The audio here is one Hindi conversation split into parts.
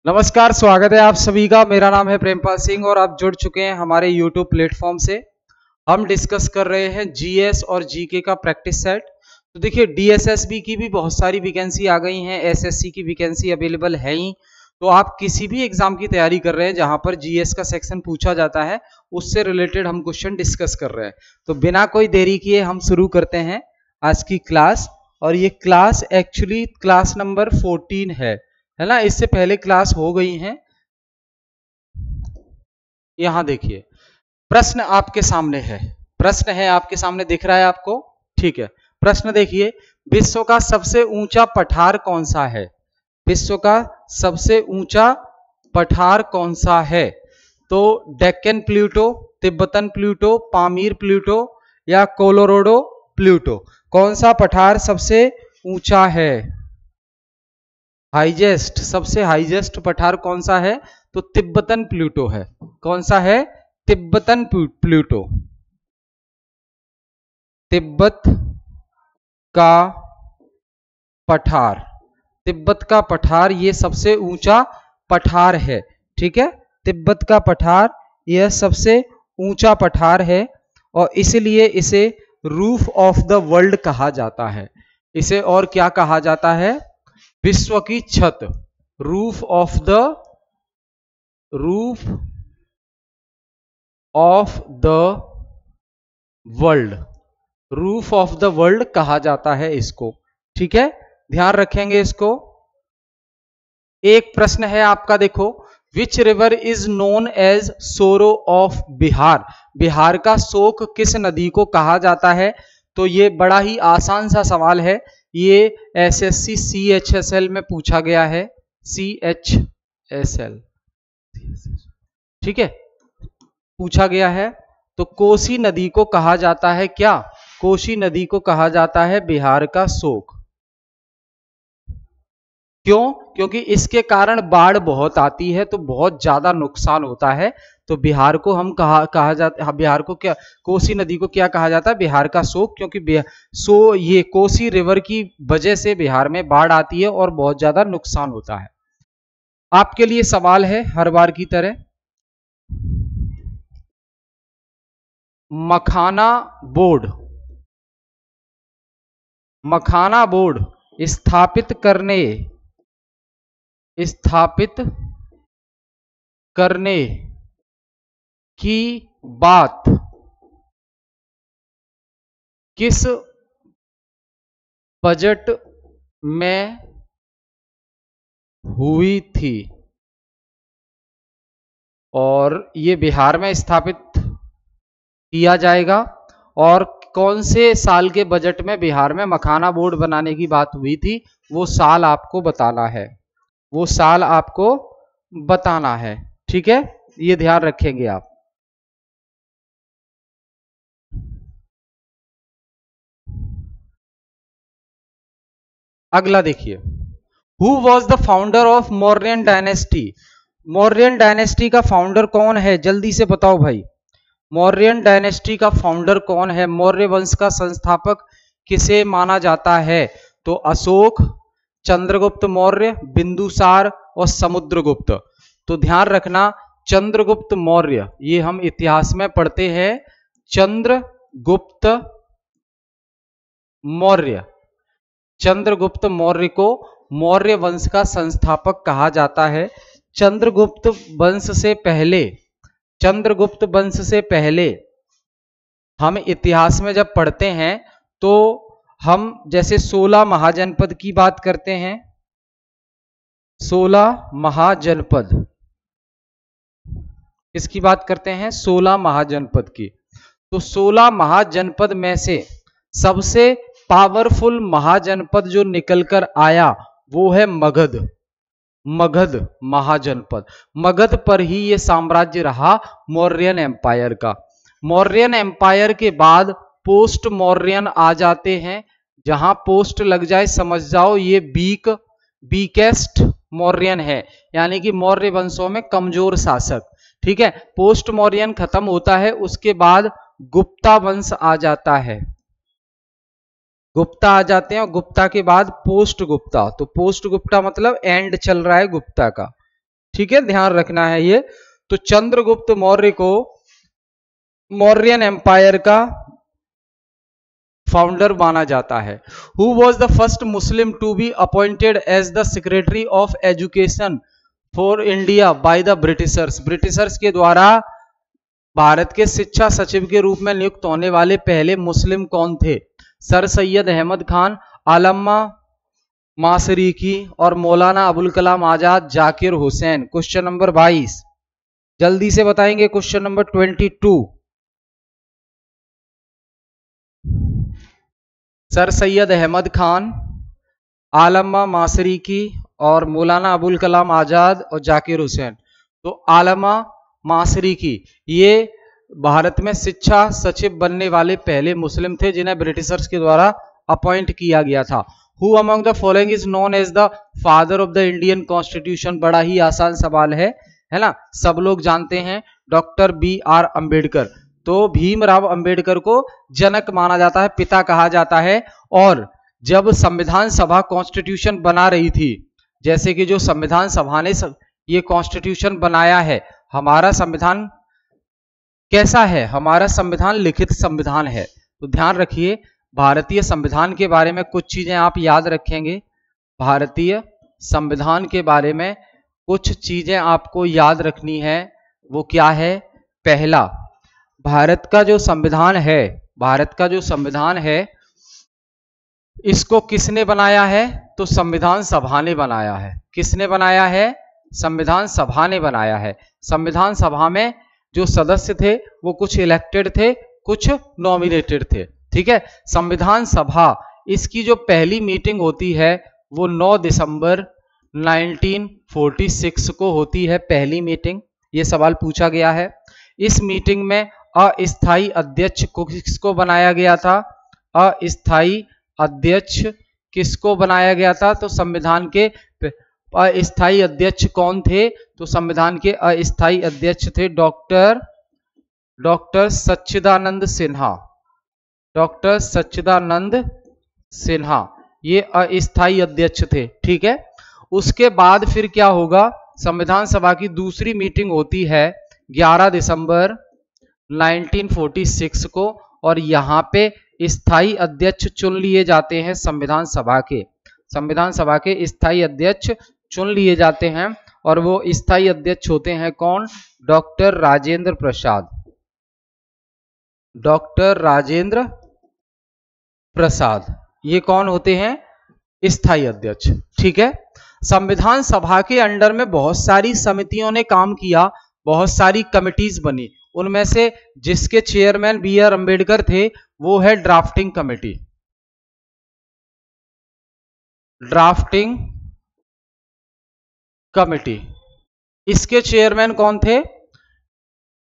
नमस्कार, स्वागत है आप सभी का। मेरा नाम है प्रेमपाल सिंह और आप जुड़ चुके हैं हमारे YouTube प्लेटफॉर्म से। हम डिस्कस कर रहे हैं जीएस और जीके का प्रैक्टिस सेट। तो देखिए, डीएसएसबी की भी बहुत सारी वैकेंसी आ गई हैं, एसएससी की वैकेंसी अवेलेबल है ही। तो आप किसी भी एग्जाम की तैयारी कर रहे हैं जहां पर जीएस का सेक्शन पूछा जाता है, उससे रिलेटेड हम क्वेश्चन डिस्कस कर रहे हैं। तो बिना कोई देरी किए हम शुरू करते हैं आज की क्लास। और ये क्लास एक्चुअली क्लास नंबर 14 है ना। इससे पहले क्लास हो गई हैं। यहां देखिए, प्रश्न आपके सामने है। प्रश्न है आपके सामने, दिख रहा है आपको? ठीक है, प्रश्न देखिए। विश्व का सबसे ऊंचा पठार कौन सा है? विश्व का सबसे ऊंचा पठार कौन सा है? तो Deccan Pluto, Tibetan Pluto, Pamir Pluto या कोलोराडो प्लूटो, कौन सा पठार सबसे ऊंचा है? हाईजेस्ट, सबसे हाईजेस्ट पठार कौन सा है? तो तिब्बतन प्लूटो है। कौन सा है? Tibetan Pluto. तिब्बत का पठार, तिब्बत का पठार ये सबसे ऊंचा पठार है। ठीक है, तिब्बत का पठार यह सबसे ऊंचा पठार है और इसलिए इसे रूफ ऑफ द वर्ल्ड कहा जाता है। इसे और क्या कहा जाता है? विश्व की छत, roof of the world, roof of the world कहा जाता है इसको। ठीक है, ध्यान रखेंगे इसको। एक प्रश्न है आपका, देखो, which river is known as sorrow of Bihar? Bihar का शोक किस नदी को कहा जाता है? तो ये बड़ा ही आसान सा सवाल है। ये एसएससी CHSL में पूछा गया है। CHSL, ठीक है, पूछा गया है। तो कोसी नदी को कहा जाता है क्या? कोसी नदी को कहा जाता है बिहार का शोक। क्यों? क्योंकि इसके कारण बाढ़ बहुत आती है, तो बहुत ज्यादा नुकसान होता है। तो बिहार को हम कहा जाता है, बिहार को क्या, कोसी नदी को क्या कहा जाता है? बिहार का शोक। क्योंकि ये कोसी रिवर की वजह से बिहार में बाढ़ आती है और बहुत ज्यादा नुकसान होता है। आपके लिए सवाल है हर बार की तरह, मखाना बोर्ड, मखाना बोर्ड स्थापित करने की बात किस बजट में हुई थी? और ये बिहार में स्थापित किया जाएगा। और कौन से साल के बजट में बिहार में मखाना बोर्ड बनाने की बात हुई थी? वो साल आपको बताना है, वो साल आपको बताना है। ठीक है, ये ध्यान रखेंगे आप। अगला देखिए, who was the founder of Mauryan dynasty? Mauryan dynasty का फाउंडर कौन है? जल्दी से बताओ भाई, मौर्यन डायनेस्टी का फाउंडर कौन है? मौर्य वंश का संस्थापक किसे माना जाता है? तो अशोक, चंद्रगुप्त मौर्य, बिंदुसार और समुद्रगुप्त। तो ध्यान रखना, चंद्रगुप्त मौर्य, ये हम इतिहास में पढ़ते हैं, चंद्रगुप्त मौर्य। चंद्रगुप्त मौर्य को मौर्य वंश का संस्थापक कहा जाता है। चंद्रगुप्त वंश से पहले, चंद्रगुप्त वंश से पहले हम इतिहास में जब पढ़ते हैं तो हम जैसे 16 महाजनपद की बात करते हैं। 16 महाजनपद, किसकी बात करते हैं? 16 महाजनपद की। तो 16 महाजनपद में से सबसे पावरफुल महाजनपद जो निकलकर आया वो है मगध। मगध महाजनपद, मगध पर ही ये साम्राज्य रहा मौर्यन एम्पायर का। मौर्यन एम्पायर के बाद पोस्ट मौर्यन आ जाते हैं। जहां पोस्ट लग जाए समझ जाओ ये वीकेस्ट मौर्यन है, यानी कि मौर्य वंशों में कमजोर शासक। ठीक है, पोस्ट मौर्यन खत्म होता है, उसके बाद गुप्ता वंश आ जाता है। गुप्ता आ जाते हैं और गुप्ता के बाद पोस्ट गुप्ता। तो पोस्ट गुप्ता मतलब एंड चल रहा है गुप्ता का। ठीक है, ध्यान रखना है ये। तो चंद्रगुप्त मौर्य को मौर्यन एम्पायर का फाउंडर माना जाता है। Who was the first Muslim to be appointed as the secretary of education for India by the Britishers. Britishers के द्वारा भारत के शिक्षा सचिव के रूप में नियुक्त होने वाले पहले मुस्लिम कौन थे? सर सैयद अहमद खान, आलम्मा माशरिकी और मौलाना अबुल कलाम आजाद, जाकिर हुसैन। क्वेश्चन नंबर 22 जल्दी से बताएंगे। Question number 22, sir Syed Ahmed Khan, Allama Mashriqi और मौलाना अबुल कलाम आजाद और जाकिर हुसैन। तो आलम्मा माशरिकी ये भारत में शिक्षा सचिव बनने वाले पहले मुस्लिम थे जिन्हें ब्रिटिशर्स के द्वारा अपॉइंट किया गया था। Who among the following is known as the father of the Indian constitution? बड़ा ही आसान सवाल है ना, सब लोग जानते हैं, डॉक्टर BR अम्बेडकर। तो भीमराव अंबेडकर को जनक माना जाता है, पिता कहा जाता है। और जब संविधान सभा कॉन्स्टिट्यूशन बना रही थी, जैसे कि जो संविधान सभा ने ये कॉन्स्टिट्यूशन बनाया है, हमारा संविधान कैसा है? हमारा संविधान लिखित संविधान है। तो ध्यान रखिए, भारतीय संविधान के बारे में कुछ चीजें आप याद रखेंगे। भारतीय संविधान के बारे में कुछ चीजें आपको याद रखनी है। वो क्या है? पहला, भारत का जो संविधान है, इसको किसने बनाया है? तो संविधान सभा ने बनाया है। किसने बनाया है? संविधान सभा ने बनाया है। संविधान सभा में जो सदस्य थे वो कुछ इलेक्टेड थे, कुछ नॉमिनेटेड थे। ठीक है, संविधान सभा इसकी जो पहली मीटिंग होती है वो 9 दिसंबर 1946 को होती है, पहली मीटिंग। ये सवाल पूछा गया है। इस मीटिंग में अस्थायी अध्यक्ष को किसको बनाया गया था? अस्थायी अध्यक्ष किसको बनाया गया था? तो संविधान के अस्थायी अध्यक्ष कौन थे? तो संविधान के अस्थायी अध्यक्ष थे डॉक्टर सच्चिदानंद सिन्हा। डॉक्टर सच्चिदानंद सिन्हा ये अस्थायी अध्यक्ष थे। ठीक है, उसके बाद फिर क्या होगा? संविधान सभा की दूसरी मीटिंग होती है 11 दिसंबर 1946 को, और यहाँ पे स्थायी अध्यक्ष चुन लिए जाते हैं। संविधान सभा के स्थायी अध्यक्ष चुन लिए जाते हैं, और वो स्थायी अध्यक्ष होते हैं कौन? डॉक्टर राजेंद्र प्रसाद। डॉक्टर राजेंद्र प्रसाद ये कौन होते हैं? स्थायी अध्यक्ष। ठीक है, संविधान सभा के अंडर में बहुत सारी समितियों ने काम किया, बहुत सारी कमिटीज बनी। उनमें से जिसके चेयरमैन BR अम्बेडकर थे वो है ड्राफ्टिंग कमेटी। ड्राफ्टिंग कमेटी, इसके चेयरमैन कौन थे?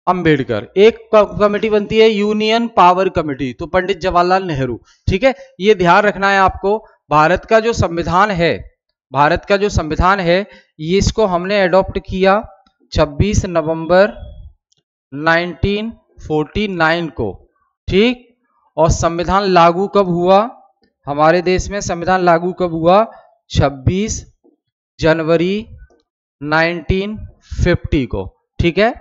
अंबेडकर। एक कमेटी बनती है यूनियन पावर कमेटी, तो पंडित जवाहरलाल नेहरू। ठीक है, ये ध्यान रखना है आपको। भारत का जो संविधान है ये इसको हमने एडॉप्ट किया 26 नवंबर 1949 को। ठीक, और संविधान लागू कब हुआ? हमारे देश में संविधान लागू कब हुआ? 26 जनवरी 1950 को। ठीक है,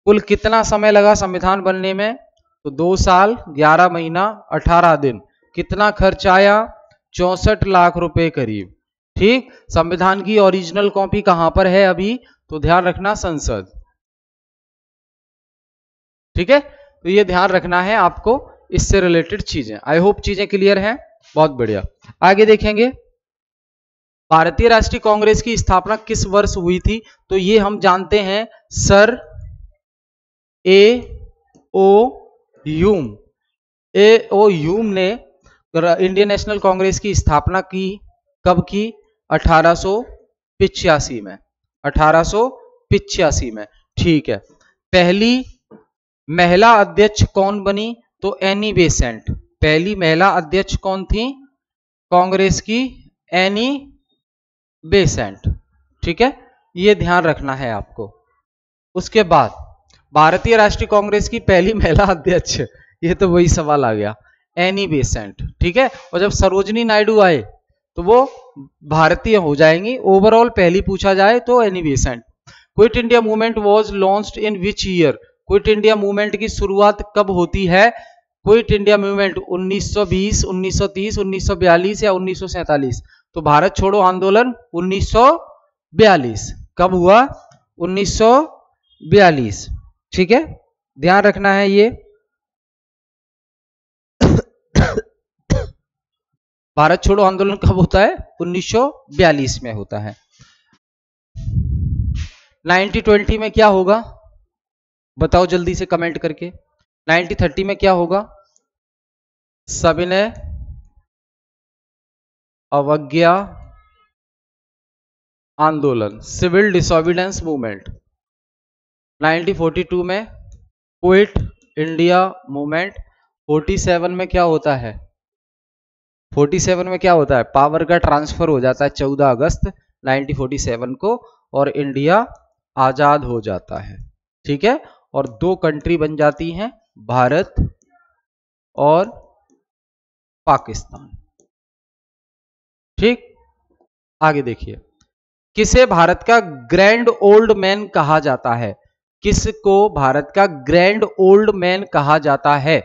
कुल कितना समय लगा संविधान बनने में? तो 2 साल 11 महीना 18 दिन। कितना खर्च आया? 64 लाख रुपए करीब। ठीक, संविधान की ओरिजिनल कॉपी कहां पर है अभी? तो ध्यान रखना, संसद। ठीक है, तो ये ध्यान रखना है आपको, इससे रिलेटेड चीजें। आई होप चीजें क्लियर हैं। बहुत बढ़िया, आगे देखेंगे। भारतीय राष्ट्रीय कांग्रेस की स्थापना किस वर्ष हुई थी? तो ये हम जानते हैं, सर A.O. ह्यूम ने इंडियन नेशनल कांग्रेस की स्थापना की। कब की? 1885 में। 1885 में। ठीक है, पहली महिला अध्यक्ष कौन बनी? तो एनी बेसेंट। पहली महिला अध्यक्ष कौन थी कांग्रेस की? Annie Besant. ठीक है, ये ध्यान रखना है आपको। उसके बाद भारतीय राष्ट्रीय कांग्रेस की पहली महिला अध्यक्ष, ये तो वही सवाल आ गया, एनी बेसेंट। ठीक है, और जब सरोजनी नायडू आए तो वो भारतीय हो जाएंगी। ओवरऑल पहली पूछा जाए तो Annie Besant. Quit India movement was launched in which year? Quit India movement की शुरुआत कब होती है? क्विट इंडिया मूवमेंट 1920, 1930, 1942 या 1947? तो भारत छोड़ो आंदोलन 1942 कब हुआ? 1942। ठीक है, ध्यान रखना है ये। भारत छोड़ो आंदोलन कब होता है? 1942 में होता है। 1920 में क्या होगा बताओ जल्दी से कमेंट करके। 1930 में क्या होगा? सविनय अवज्ञा आंदोलन, सिविल डिसोबीडियंस मूवमेंट। 1942 में क्विट इंडिया मूवमेंट। 47 में क्या होता है? 47 में क्या होता है? पावर का ट्रांसफर हो जाता है 14 अगस्त 1947 को और इंडिया आजाद हो जाता है। ठीक है, और दो कंट्री बन जाती हैं, भारत और पाकिस्तान। ठीक, आगे देखिए, किसे भारत का ग्रैंड ओल्ड मैन कहा जाता है? किसको भारत का ग्रैंड ओल्ड मैन कहा जाता है?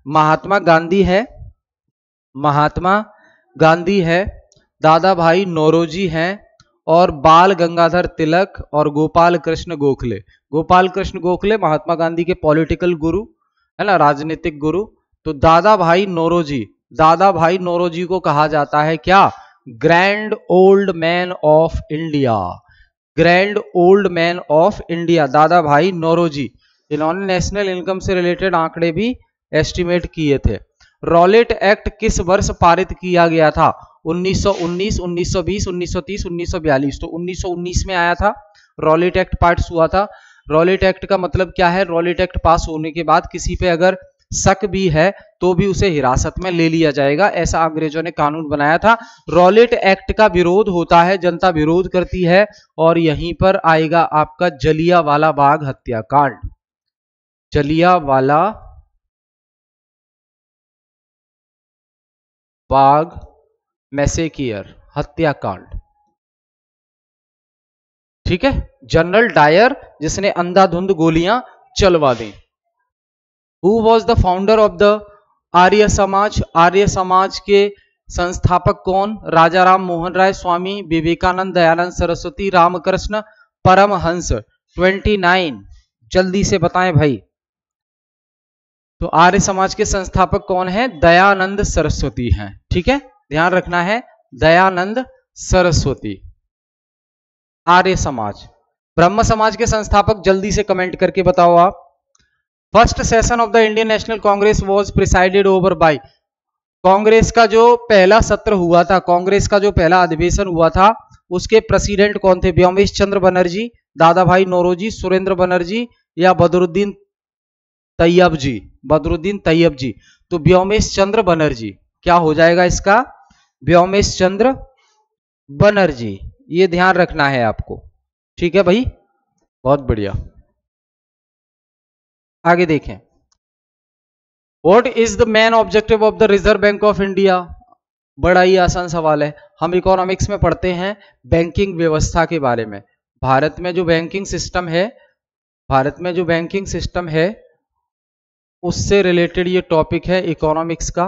महात्मा गांधी है, महात्मा गांधी है, दादा भाई नौरोजी हैं और बाल गंगाधर तिलक और गोपाल कृष्ण गोखले। गोपाल कृष्ण गोखले महात्मा गांधी के पॉलिटिकल गुरु है ना, राजनीतिक गुरु। तो दादा भाई नौरोजी को कहा जाता है क्या? Grand old man of India. Grand old man of India दादा भाई नौरोजी। इन्होंने नेशनल इनकम से रिलेटेड आंकड़े भी एस्टिमेट किए थे। रॉलेट एक्ट किस वर्ष पारित किया गया था? 1919, 1920, 1930, 1942। तो 1919 में आया था, रॉलेट एक्ट पास हुआ था। रॉलेट एक्ट का मतलब क्या है? रॉलेट एक्ट पास होने के बाद किसी पे अगर शक भी है तो भी उसे हिरासत में ले लिया जाएगा, ऐसा अंग्रेजों ने कानून बनाया था। रॉलेट एक्ट का विरोध होता है, जनता विरोध करती है और यहीं पर आएगा आपका जलियांवाला बाग हत्याकांड। जलियांवाला बाग मैसेकियर हत्याकांड। ठीक है, जनरल डायर जिसने अंधाधुंध गोलियां चलवा दी। Who was the founder of the Arya Samaj? Arya समाज के संस्थापक कौन? राजा राम मोहन राय, स्वामी विवेकानंद, दयानंद सरस्वती, रामकृष्ण परमहंस। 29 जल्दी से बताएं भाई। तो आर्य समाज के संस्थापक कौन है? दयानंद सरस्वती हैं। ठीक है, ध्यान रखना है, दयानंद सरस्वती। आर्य समाज। ब्रह्म समाज के संस्थापक जल्दी से कमेंट करके बताओ आप। First session of the Indian national Congress was presided over by. Congress का जो पहला सत्र हुआ था, कांग्रेस का जो पहला अधिवेशन हुआ था, उसके प्रेसिडेंट कौन थे? व्योमेश चंद्र बनर्जी, दादा भाई नौरोजी, सुरेंद्र बनर्जी या बदरुद्दीन तैयब जी? बदरुद्दीन तैयब जी। तो व्योमेश चंद्र बनर्जी। क्या हो जाएगा इसका? व्योमेश चंद्र बनर्जी। ये ध्यान रखना है आपको। ठीक है भाई, बहुत बढ़िया। आगे देखें, what is the main objective of the reserve Bank of India? बड़ा ही आसान सवाल है, हम इकोनॉमिक्स में पढ़ते हैं बैंकिंग व्यवस्था के बारे में। भारत में जो बैंकिंग सिस्टम है, भारत में जो बैंकिंग सिस्टम है उससे रिलेटेड ये टॉपिक है इकोनॉमिक्स का।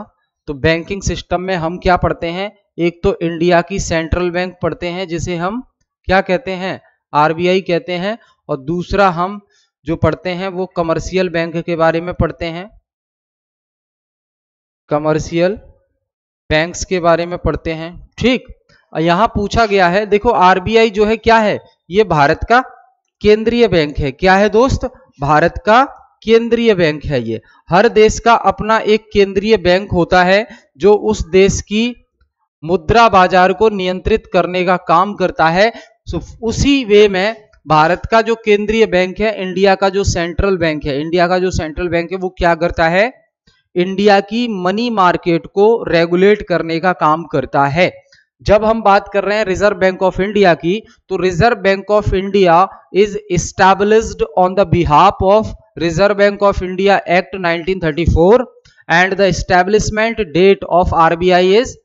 तो बैंकिंग सिस्टम में हम क्या पढ़ते हैं? एक तो इंडिया की सेंट्रल बैंक पढ़ते हैं जिसे हम क्या कहते हैं? आरबीआई कहते हैं। और दूसरा हम जो पढ़ते हैं वो कमर्शियल बैंक के बारे में पढ़ते हैं, कमर्शियल बैंक्स के बारे में पढ़ते हैं। ठीक, यहां पूछा गया है, देखो आरबीआई जो है क्या है? ये भारत का केंद्रीय बैंक है। क्या है दोस्त? भारत का केंद्रीय बैंक है। ये हर देश का अपना एक केंद्रीय बैंक होता है जो उस देश की मुद्रा बाजार को नियंत्रित करने का काम करता है। उसी वे में भारत का जो केंद्रीय बैंक है, इंडिया का जो सेंट्रल बैंक है, इंडिया का जो सेंट्रल बैंक है वो क्या करता है? इंडिया की मनी मार्केट को रेगुलेट करने का काम करता है। जब हम बात कर रहे हैं रिजर्व बैंक ऑफ इंडिया की, तो Reserve Bank of India is established on the behalf of Reserve Bank of India act 1934 and the establishment date of RBI is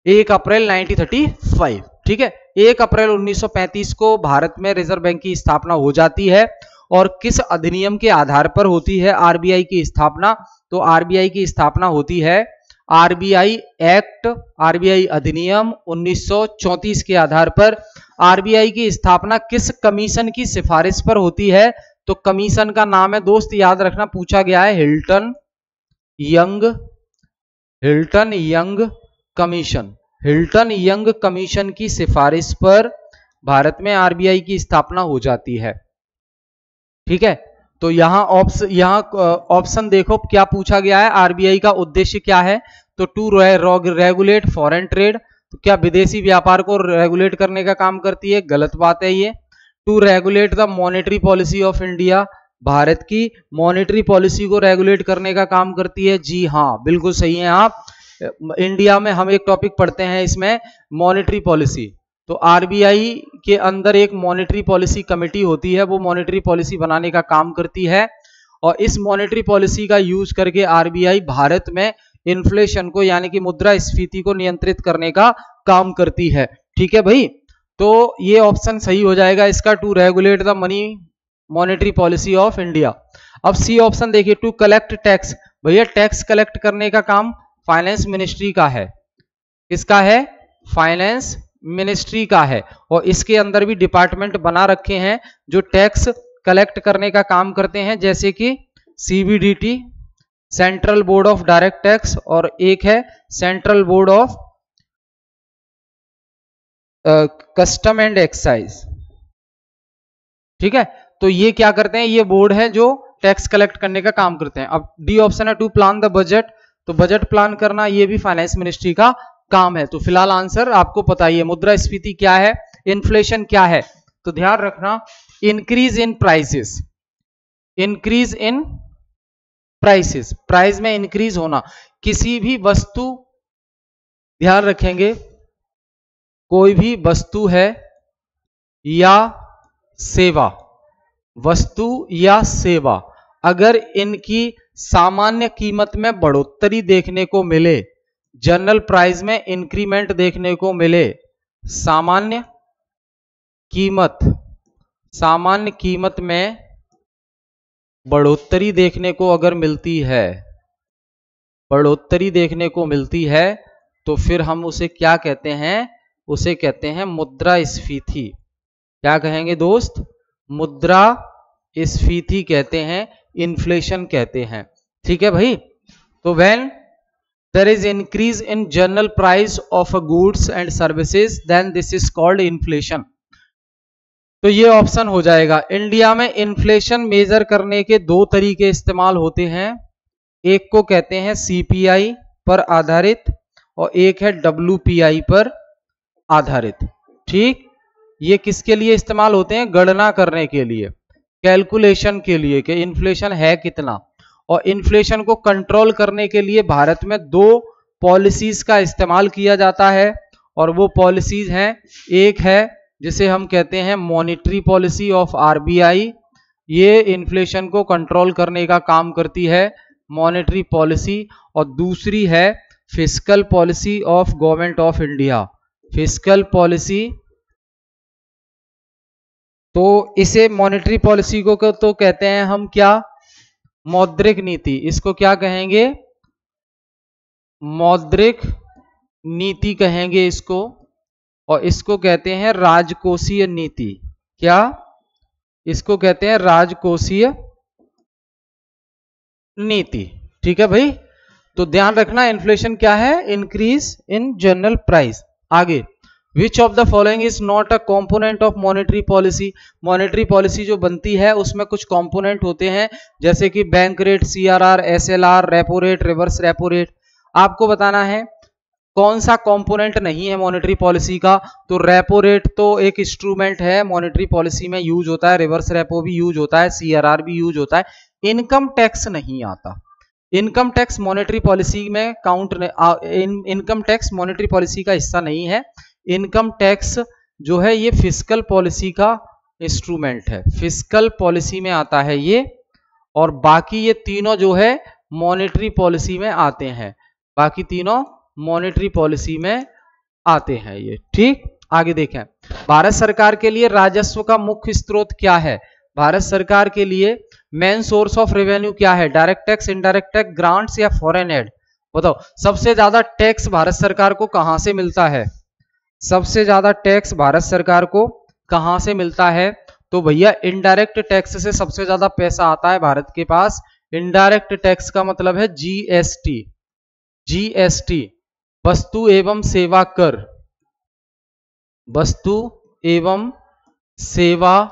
1 April 1935। ठीक है, 1 अप्रैल 1935 को भारत में रिजर्व बैंक की स्थापना हो जाती है। और किस अधिनियम के आधार पर होती है आरबीआई की स्थापना? तो आरबीआई की स्थापना होती है आरबीआई एक्ट, आरबीआई अधिनियम 1934 के आधार पर। आरबीआई की स्थापना किस कमीशन की सिफारिश पर होती है? तो कमीशन का नाम है दोस्त, याद रखना, पूछा गया है, Hilton young commission. Hilton young commission की सिफारिश पर भारत में आरबीआई की स्थापना हो जाती है। ठीक है, तो यहां ऑप्शन देखो क्या पूछा गया है, आरबीआई का उद्देश्य क्या है? तो टू रेगुलेट फॉरेन ट्रेड, तो क्या विदेशी व्यापार को रेगुलेट करने का काम करती है? गलत बात है ये। To regulate the monetary policy of India, Bharat की मॉनेटरी पॉलिसी को रेगुलेट करने का काम करती है। जी हाँ, बिल्कुल सही है आप। इंडिया में हम एक टॉपिक पढ़ते हैं इसमें, मॉनेटरी पॉलिसी। तो आरबीआई के अंदर एक मॉनेटरी पॉलिसी कमेटी होती है, वो मॉनेटरी पॉलिसी बनाने का काम करती है। और इस मॉनेटरी पॉलिसी का यूज करके आरबीआई भारत में इन्फ्लेशन को, यानी कि मुद्रास्फीति को नियंत्रित करने का काम करती है। ठीक है भाई, तो ये ऑप्शन सही हो जाएगा इसका, to regulate the monetary policy of India. अब सी ऑप्शन देखिए, टू कलेक्ट टैक्स। भैया टैक्स कलेक्ट करने का काम फाइनेंस मिनिस्ट्री का है। किसका है? फाइनेंस मिनिस्ट्री का है। और इसके अंदर भी डिपार्टमेंट बना रखे हैं जो टैक्स कलेक्ट करने का काम करते हैं, जैसे कि CBDT, central board of direct tax, और एक है central board of custom and excise. ठीक है, तो ये क्या करते हैं, ये बोर्ड है जो टैक्स कलेक्ट करने का काम करते हैं। अब डी ऑप्शन है, टू प्लान द बजट, तो बजट प्लान करना ये भी फाइनेंस मिनिस्ट्री का काम है। तो फिलहाल आंसर आपको पता ही है, मुद्रास्फीति क्या है, इन्फ्लेशन क्या है। तो ध्यान रखना, increase in prices, increase in prices, price में इंक्रीज होना। किसी भी वस्तु, ध्यान रखेंगे, कोई भी वस्तु है या सेवा, वस्तु या सेवा, अगर इनकी सामान्य कीमत में बढ़ोतरी देखने को मिले, जनरल प्राइस में इंक्रीमेंट देखने को मिले, सामान्य कीमत में बढ़ोतरी देखने को अगर मिलती है, बढ़ोतरी देखने को मिलती है, तो फिर हम उसे क्या कहते हैं? उसे कहते हैं मुद्रास्फीति। क्या कहेंगे दोस्त? मुद्रास्फीति कहते हैं, इन्फ्लेशन कहते हैं। ठीक है भाई, तो when there is increase in general price of goods and services, then this is called inflation. तो ये ऑप्शन हो जाएगा। इंडिया में इन्फ्लेशन मेजर करने के दो तरीके इस्तेमाल होते हैं, एक को कहते हैं सीपीआई पर आधारित और एक है डब्ल्यूपीआई पर आधारित। ठीक, ये किसके लिए इस्तेमाल होते हैं? गणना करने के लिए, कैलकुलेशन के लिए कि इन्फ्लेशन है कितना। और इन्फ्लेशन को कंट्रोल करने के लिए भारत में दो पॉलिसीज का इस्तेमाल किया जाता है, और वो पॉलिसीज हैं, एक है जिसे हम कहते हैं मॉनेटरी पॉलिसी ऑफ आरबीआई, ये इन्फ्लेशन को कंट्रोल करने का काम करती है, मॉनेटरी पॉलिसी। और दूसरी है fiscal policy of government of India, fiscal policy. तो इसे मॉनेटरी पॉलिसी को तो कहते हैं हम क्या? मौद्रिक नीति। इसको क्या कहेंगे? मौद्रिक नीति कहेंगे इसको। और इसको कहते हैं राजकोषीय नीति। क्या? इसको कहते हैं राजकोषीय नीति। ठीक है भाई, तो ध्यान रखना, इन्फ्लेशन क्या है? Increase in general price. आगे, which of the following is not a component of monetary policy. Monetary policy जो बनती है उसमें कुछ कॉम्पोनेंट होते हैं, जैसे कि bank rate, CRR, SLR, repo rate, reverse repo rate. आपको बताना है कौन सा कंपोनेंट नहीं है मॉनेटरी पॉलिसी का। तो रेपो रेट तो एक इंस्ट्रूमेंट है, मॉनेटरी पॉलिसी में यूज होता है, रिवर्स रेपो भी यूज होता है, सीआरआर भी यूज होता है। इनकम टैक्स नहीं आता, इनकम टैक्स मॉनेटरी पॉलिसी में इनकम टैक्स मॉनेटरी पॉलिसी का हिस्सा नहीं है। इनकम टैक्स जो है ये फिस्कल पॉलिसी का इंस्ट्रूमेंट है, फिस्कल पॉलिसी में आता है ये। और बाकी ये तीनों जो है मॉनेटरी पॉलिसी में आते हैं, बाकी तीनों मॉनेटरी पॉलिसी में आते हैं ये। ठीक, आगे देखें, भारत सरकार के लिए राजस्व का मुख्य स्रोत क्या है? भारत सरकार के लिए मेन सोर्स ऑफ रेवेन्यू क्या है? Direct tax, indirect tax, grants या फॉरेन एड? बताओ, सबसे ज्यादा टैक्स भारत सरकार को कहां से मिलता है? सबसे ज्यादा टैक्स भारत सरकार को कहां से मिलता है? तो भैया इनडायरेक्ट टैक्स से सबसे ज्यादा पैसा आता है भारत के पास। इनडायरेक्ट टैक्स का मतलब है जीएसटी। जीएसटी वस्तु एवं सेवा कर, वस्तु एवं सेवा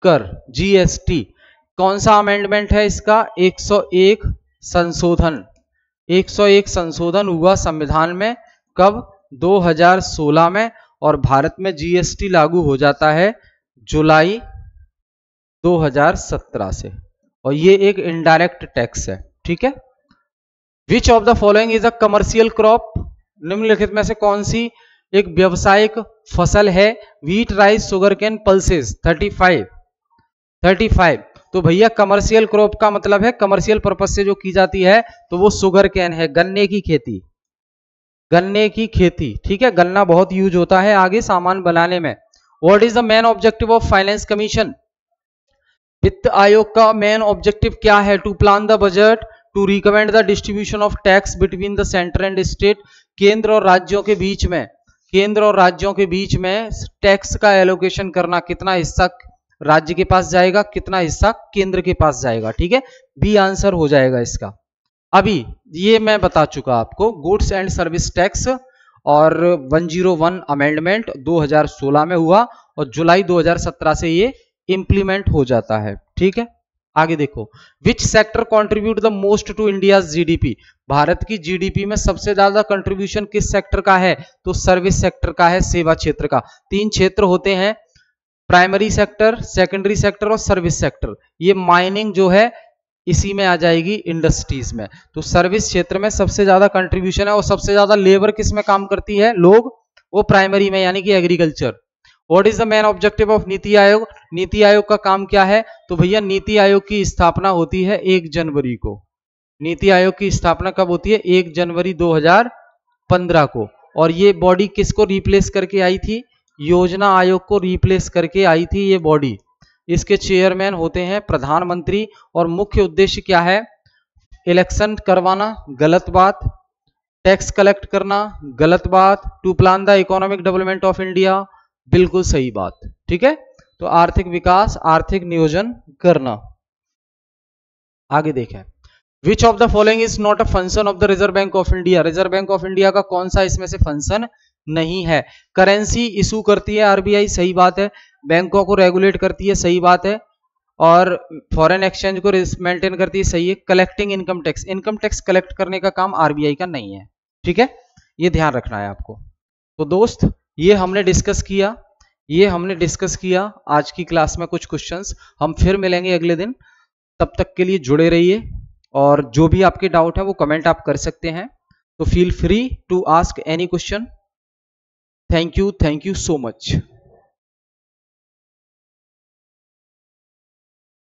कर, जीएसटी। कौन सा अमेंडमेंट है इसका? 101 संशोधन। 101 संशोधन हुआ संविधान में, कब? 2016 में। और भारत में जीएसटी लागू हो जाता है जुलाई 2017 से, और ये एक इनडायरेक्ट टैक्स है। ठीक है। विच of the following is a commercial crop? निम्नलिखित में से कौन सी एक व्यावसायिक फसल है? Wheat, rice, sugarcane, pulses. 35। तो भैया कमर्शियल क्रॉप का मतलब है कमर्शियल पर्पज से जो की जाती है, तो वो शुगर कैन है, गन्ने की खेती। गन्ने की खेती, ठीक है। गन्ना बहुत यूज होता है आगे सामान बनाने में। What is the main objective of finance commission? वित्त आयोग का मेन ऑब्जेक्टिव क्या है? To plan the budget, to recommend the distribution of tax between the centre and state. केंद्र और राज्यों के बीच में, केंद्र और राज्यों के बीच में टैक्स का एलोकेशन करना, कितना हिस्सा राज्य के पास जाएगा, कितना हिस्सा केंद्र के पास जाएगा। ठीक है, बी आंसर हो जाएगा इसका। अभी ये मैं बता चुका आपको, गुड्स एंड सर्विस टैक्स और 101 अमेंडमेंट 2016 में हुआ और जुलाई 2017 से ये इंप्लीमेंट हो जाता है। ठीक है, आगे देखो, which sector contribute the most to India's GDP? Bharat की जीडीपी में सबसे ज्यादा कंट्रीब्यूशन किस सेक्टर का है? तो सर्विस सेक्टर का है, सेवा क्षेत्र का। 3 क्षेत्र होते हैं, प्राइमरी सेक्टर, सेकेंडरी सेक्टर और सर्विस सेक्टर। ये माइनिंग जो है इसी में आ जाएगी, इंडस्ट्रीज में। तो सर्विस क्षेत्र में सबसे ज्यादा कंट्रीब्यूशन है और सबसे ज्यादा लेबर किस में काम करती है लोग? वो प्राइमरी में, यानी कि agriculture. What is the main objective of NITI Aayog? NITI Aayog का काम क्या है? तो भैया नीति आयोग की स्थापना होती है 1 जनवरी को। नीति आयोग की स्थापना कब होती है? 1 जनवरी 2015 को। और ये बॉडी किसको रिप्लेस करके आई थी? योजना आयोग को रिप्लेस करके आई थी ये बॉडी। इसके चेयरमैन होते हैं प्रधानमंत्री और मुख्य उद्देश्य क्या है? इलेक्शन करवाना, गलत बात। टैक्स कलेक्ट करना, गलत बात। To plan the economic development of India, बिल्कुल सही बात। ठीक है, तो आर्थिक विकास, आर्थिक नियोजन करना। आगे देखें, विच of the following is not a function of the reserve Bank of India? Reserve Bank of India का कौन सा इसमें से फंक्शन नहीं है? करेंसी इशू करती है आरबीआई, सही बात है। बैंकों को रेगुलेट करती है, सही बात है। और फॉरेन एक्सचेंज को मेंटेन करती है, सही है। Collecting income tax, income tax collect करने का काम आरबीआई का नहीं है। ठीक है, ये ध्यान रखना है आपको। तो दोस्त, ये हमने डिस्कस किया आज की क्लास में कुछ क्वेश्चंस। हम फिर मिलेंगे अगले दिन, तब तक के लिए जुड़े रहिए। और जो भी आपके डाउट है वो कमेंट आप कर सकते हैं, तो feel free to ask any question. Thank you so much.